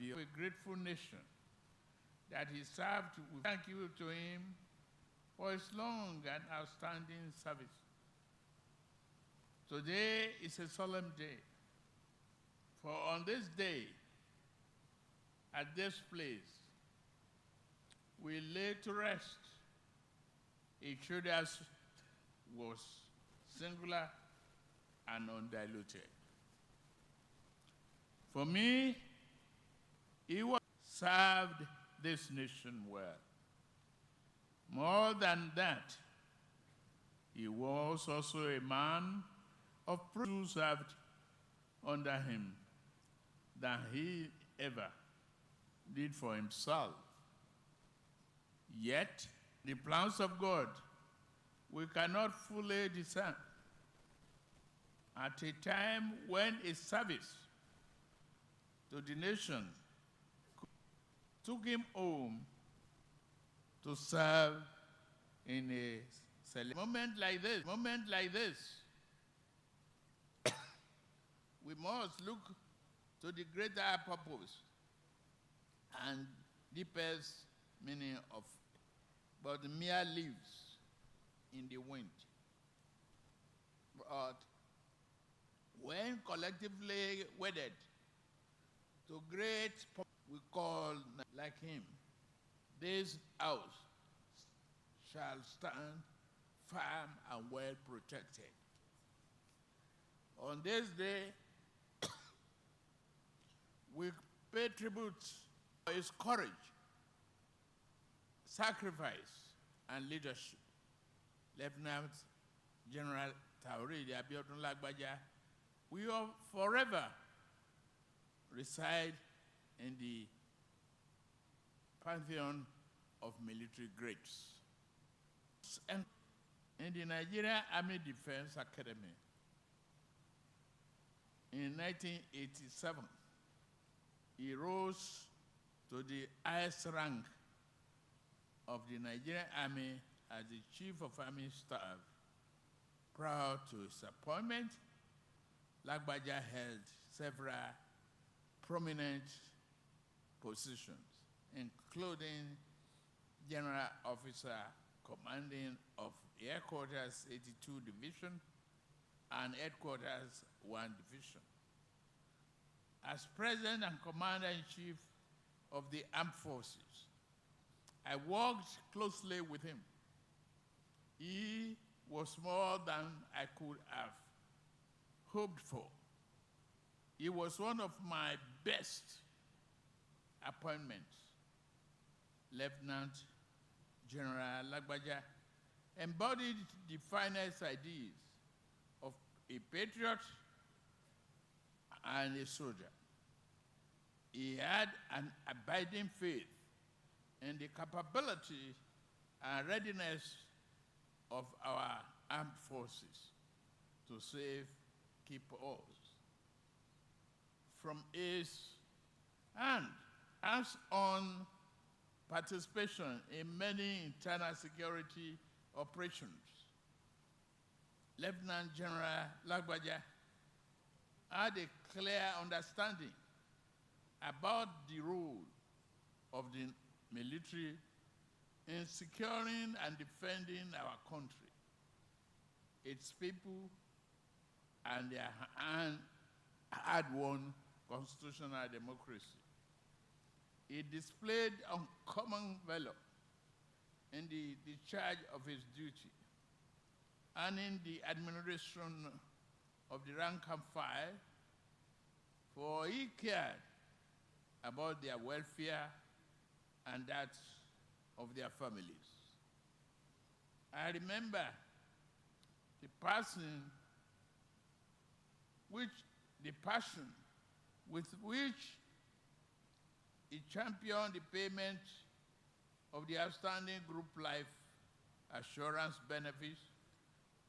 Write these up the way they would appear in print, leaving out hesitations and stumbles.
be a grateful nation that he served. We thank you to him for his long and outstanding service. Today is a solemn day, for on this day, at this place, we lay to rest a Judas was singular and undiluted. For me, he served this nation well. More than that, he was also a man of who served under him than he ever did for himself. Yet, the plans of God we cannot fully discern. At a time when a service to the nation took him home to serve in a moment like this, we must look to the greater purpose and deepest meaning of but the mere leaves in the wind. But when collectively wedded to great we call like him, this house shall stand firm and well protected. On this day, we pay tribute to his courage, sacrifice, and leadership. Lieutenant General Taoridi Abiodun Lagbaja will forever reside in the pantheon of military greats. And in the Nigerian Army Defense Academy in 1987, he rose to the highest rank of the Nigerian Army as the Chief of Army Staff. Prior to his appointment, Lagbaja held several prominent positions, including General Officer commanding of Headquarters 82 Division and Headquarters 1 Division. As President and Commander-in-Chief of the Armed Forces, I worked closely with him. He was more than I could have hoped for. He was one of my best appointments. Lieutenant General Lagbaja embodied the finest ideas of a patriot and a soldier. He had an abiding faith in the capability and readiness of our armed forces to save, keep us. From his hands-on participation in many internal security operations, Lieutenant General Lagbaja had a clear understanding about the role of the military in securing and defending our country, its people, and their hard-won constitutional democracy. He displayed uncommon valor in the discharge of his duty and in the administration of the rank and file, for he cared about their welfare and that of their families. I remember the passion with which he championed the payment of the outstanding group life assurance benefits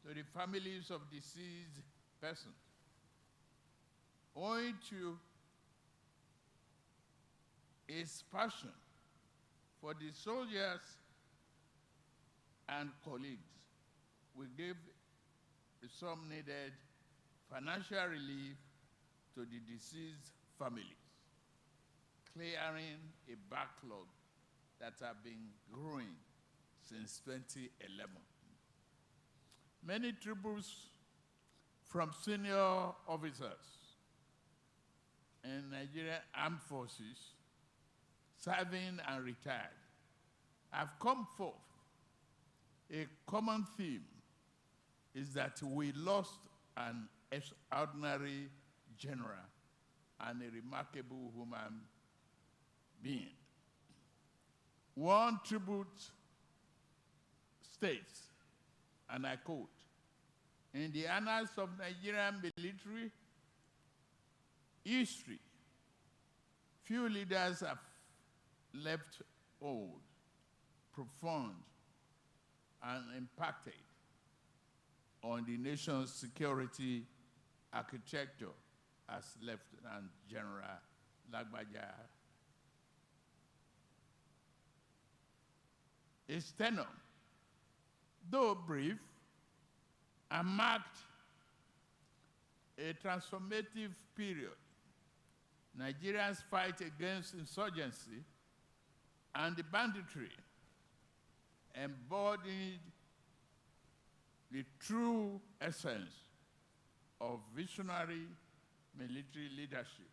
to the families of deceased persons. Owing to his passion for the soldiers and colleagues, we gave some needed financial relief to the deceased families. clearing a backlog that have been growing since 2011. Many tributes from senior officers in Nigerian Armed Forces, serving and retired, have come forth. A common theme is that we lost an extraordinary general and a remarkable human being. One tribute states, and I quote, "In the annals of Nigerian military history, few leaders have left old, profound, and impacted on the nation's security architecture as Lieutenant General Lagbaja." His tenure, though brief, and marked a transformative period. Nigeria's fight against insurgency and the banditry embodied the true essence of visionary military leadership.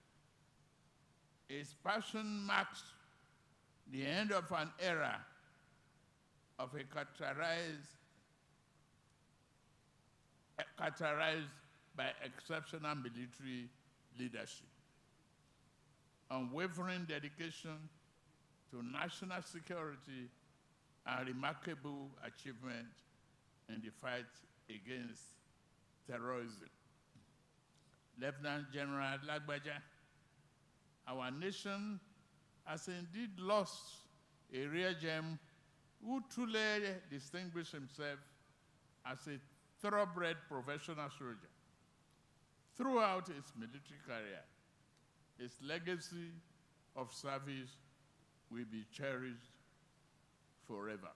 His passion marks the end of an era of a characterized by exceptional military leadership, unwavering dedication to national security, and remarkable achievement in the fight against terrorism. Lieutenant General Lagbaja, our nation has indeed lost a rare gem who truly distinguished himself as a thoroughbred professional soldier. Throughout his military career, his legacy of service will be cherished forever.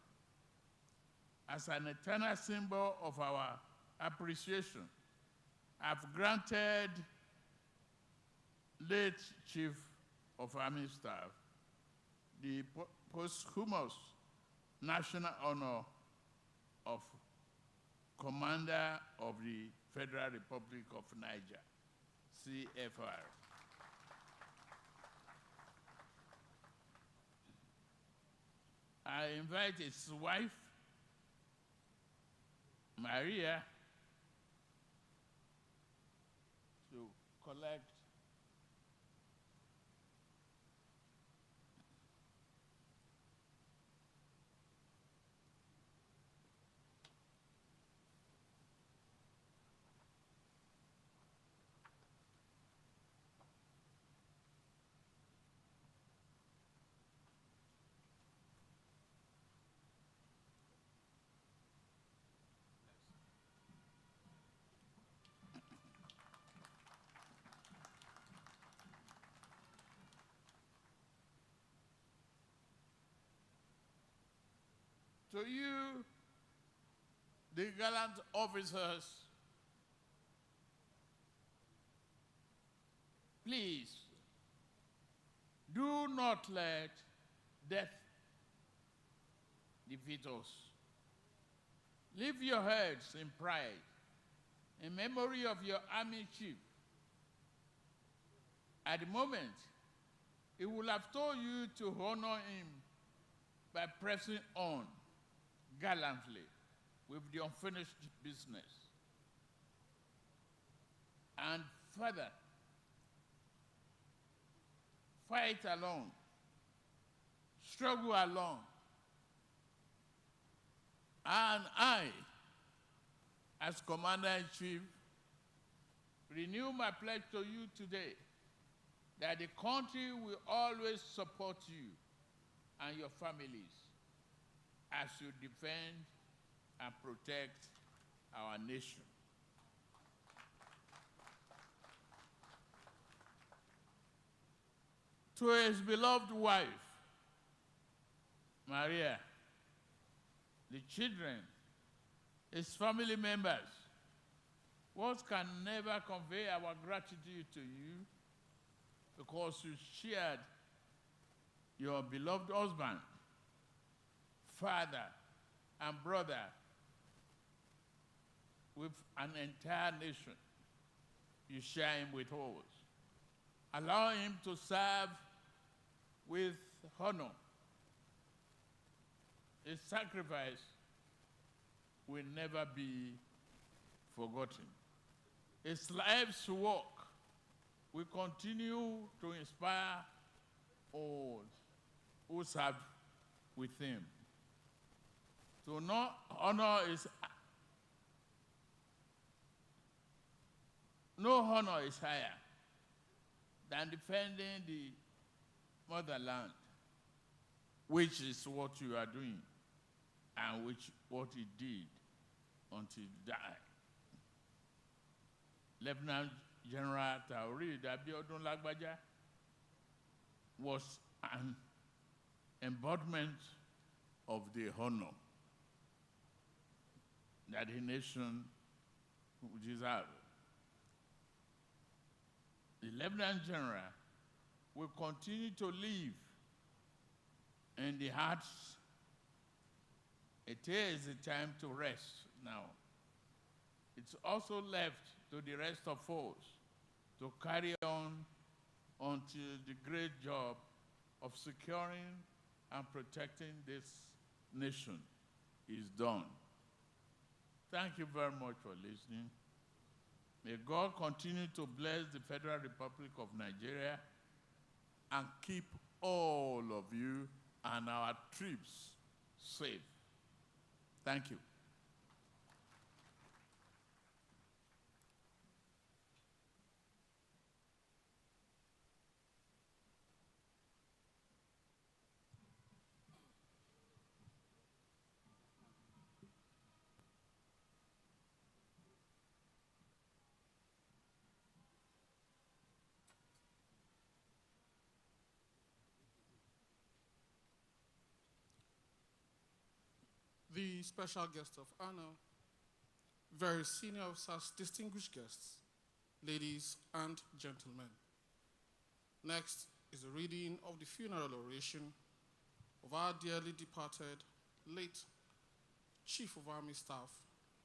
As an eternal symbol of our appreciation, I've granted late Chief of Army Staff the posthumous national honor of Commander of the Federal Republic of Niger, CFR. I invite his wife, Maria, to collect to you, the gallant officers, please do not let death defeat us. Lift your heads in pride in memory of your army chief. At the moment, he would have told you to honor him by pressing on gallantly with the unfinished business. And further, fight alone, struggle alone. And I, as Commander-in-Chief, renew my pledge to you today that the country will always support you and your families as you defend and protect our nation. To his beloved wife, Maria, the children, his family members, words can never convey our gratitude to you because you shared your beloved husband, father, and brother with an entire nation. You share him with others. Allow him to serve with honor. His sacrifice will never be forgotten. His life's work will continue to inspire all who serve with him. So no honor is higher than defending the motherland, which is what you are doing and what he did until he died. Lieutenant General Taoreed Abiodun Lagbaja was an embodiment of the honor that the nation deserves. The Lieutenant General will continue to live in the hearts. It is a time to rest now. It's also left to the rest of us to carry on until the great job of securing and protecting this nation is done. Thank you very much for listening. May God continue to bless the Federal Republic of Nigeria and keep all of you and our troops safe. Thank you. The special guest of honor, very senior officers, distinguished guests, ladies and gentlemen. Next is a reading of the funeral oration of our dearly departed, late Chief of Army Staff,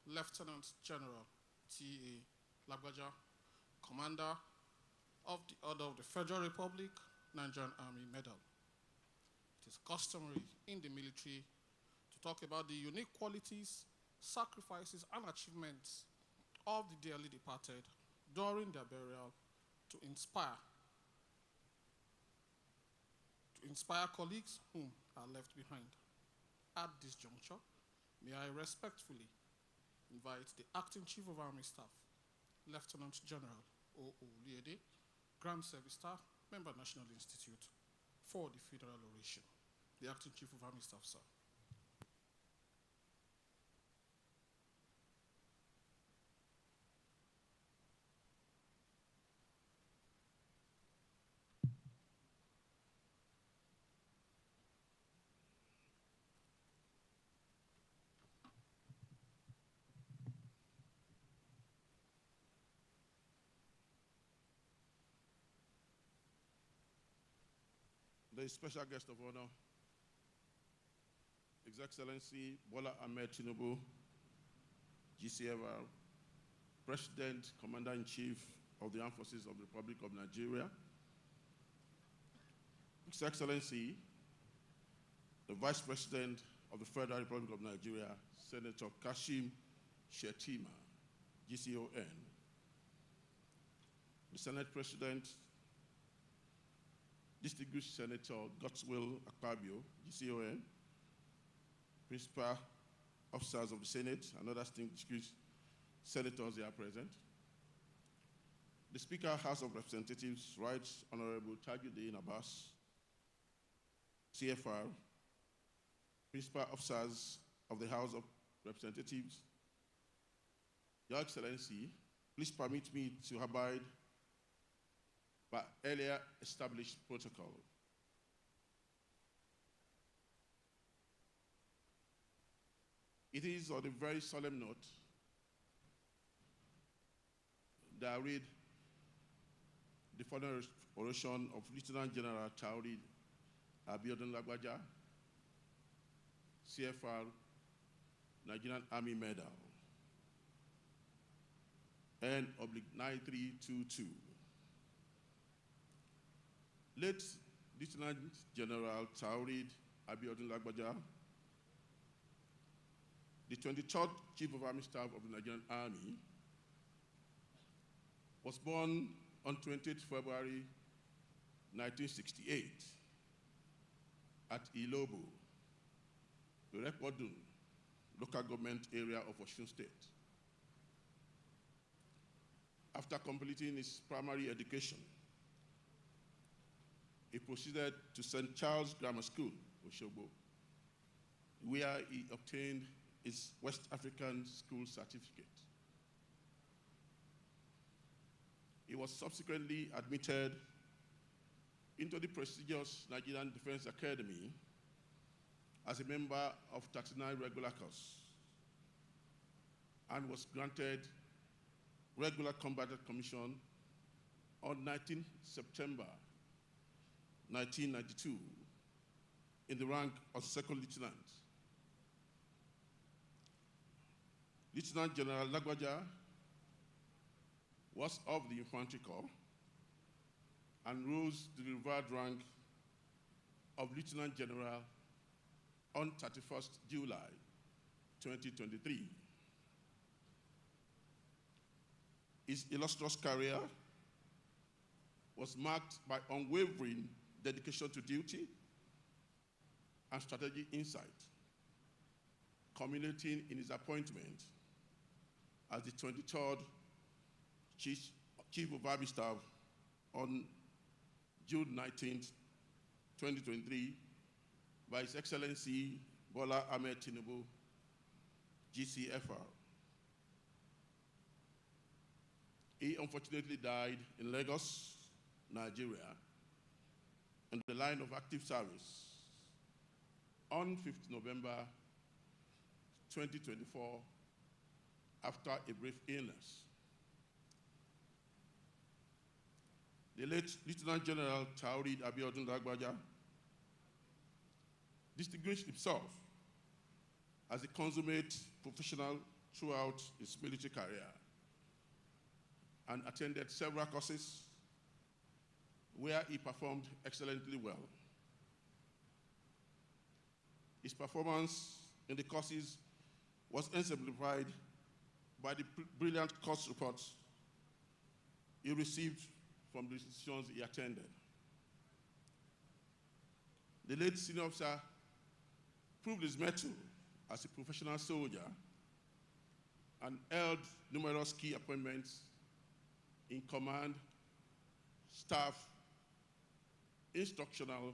Lieutenant General T.A. Lagbaja, Commander of the Order of the Federal Republic, Nigerian Army Medal. It is customary in the military to talk about the unique qualities, sacrifices, and achievements of the dearly departed during their burial to inspire colleagues whom are left behind. At this juncture, may I respectfully invite the Acting Chief of Army Staff, Lieutenant General O.O. Liede, Grand Service Staff, Member National Institute, for the funeral oration. The Acting Chief of Army Staff, sir. The special guest of honor, His Excellency Bola Ahmed Tinubu, GCFR, President, Commander-in-Chief of the Armed Forces of the Republic of Nigeria, His Excellency, the Vice President of the Federal Republic of Nigeria, Senator Kashim Shettima, GCON, the Senate President, Distinguished Senator Godswill Akpabio, GCON, Principal Officers of the Senate, and other distinguished senators here present. The Speaker, House of Representatives, Right Honorable Tajuddin Abbas, CFR, Principal Officers of the House of Representatives, Your Excellency, please permit me to abide by earlier established protocol. It is on a very solemn note that I read the funeral oration of Lieutenant General Taoreed Abiodun Lagbaja, CFR, Nigerian Army Medal, N/9322. Late Lieutenant General Taurid Abiodun Lagbaja, the 23rd Chief of Army Staff of the Nigerian Army, was born on 28 February 1968 at Ilobo, Irekodun, local government area of Osun State. After completing his primary education, he proceeded to St. Charles Grammar School, Osogbo, where he obtained his West African School certificate. He was subsequently admitted into the prestigious Nigerian Defense Academy as a member of 39 regular course and was granted regular combatant commission on 19 September 1992 in the rank of second lieutenant. Lieutenant General Lagbaja was of the Infantry Corps and rose to the revered rank of Lieutenant General on 31st July 2023. His illustrious career was marked by unwavering dedication to duty and strategic insight, culminating in his appointment as the 23rd Chief of Army Staff on June 19, 2023, by His Excellency Bola Ahmed Tinubu, GCFR. He unfortunately died in Lagos, Nigeria, in the line of active service on 5th November 2024 after a brief illness. The late Lieutenant General Taurid Abiodun Lagbaja distinguished himself as a consummate professional throughout his military career and attended several courses where he performed excellently well. His performance in the courses was exemplified by the brilliant course reports he received from the institutions he attended. The late senior officer proved his mettle as a professional soldier and held numerous key appointments in command, staff, instructional,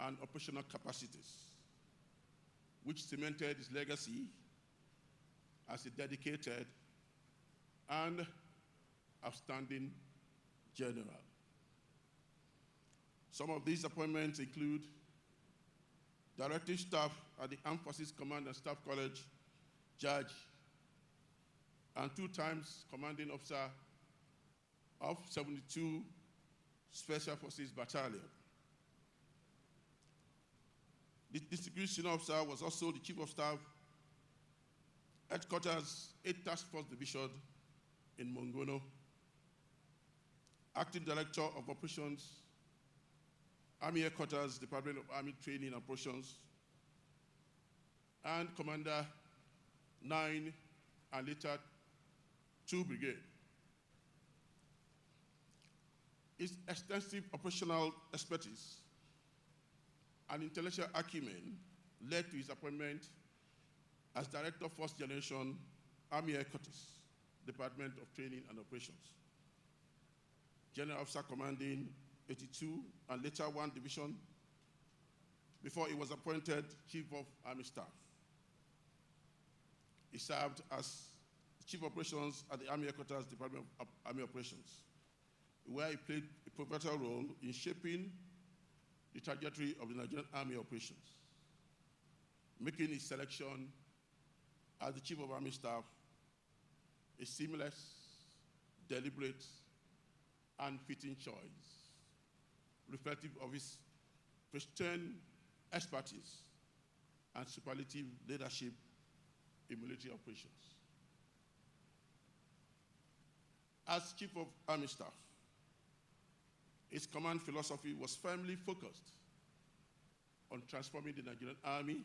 and operational capacities, which cemented his legacy as a dedicated and outstanding general. Some of these appointments include directive staff at the Armed Forces Command and Staff College, Judge, and 2 times commanding officer of 72 Special Forces Battalion. The distinguished senior officer was also the Chief of Staff, Headquarters 8 Task Force Division in Mongono, Acting Director of Operations, Army Headquarters, Department of Army Training and Operations, and Commander 9 and later 2 Brigade. His extensive operational expertise and intellectual acumen led to his appointment as Director of First Generation Army Headquarters, Department of Training and Operations, General Officer Commanding 82 and later 1 Division, before he was appointed Chief of Army Staff. He served as Chief of Operations at the Army Headquarters, Department of Army Operations, where he played a pivotal role in shaping the trajectory of the Nigerian Army operations, making his selection as the Chief of Army Staff a seamless, deliberate, and fitting choice, reflective of his pristine expertise, and superlative leadership in military operations. As Chief of Army Staff, his command philosophy was firmly focused on transforming the Nigerian Army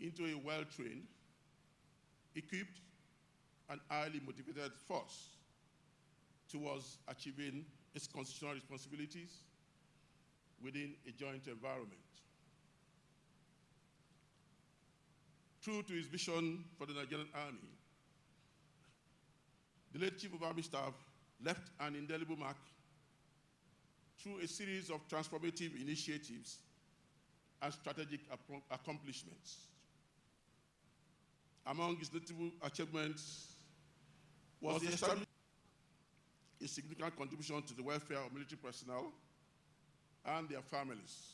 into a well-trained, equipped, and highly motivated force towards achieving its constitutional responsibilities within a joint environment. True to his vision for the Nigerian Army, the late Chief of Army Staff left an indelible mark through a series of transformative initiatives and strategic accomplishments. Among his notable achievements was the establishment of a significant contribution to the welfare of military personnel and their families.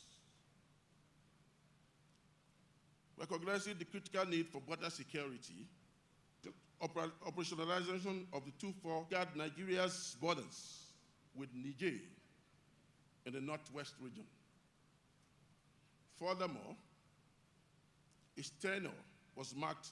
Recognizing the critical need for border security, the operationalization of the 2-4 guard Nigeria's borders with Niger in the northwest region. Furthermore, his tenure was marked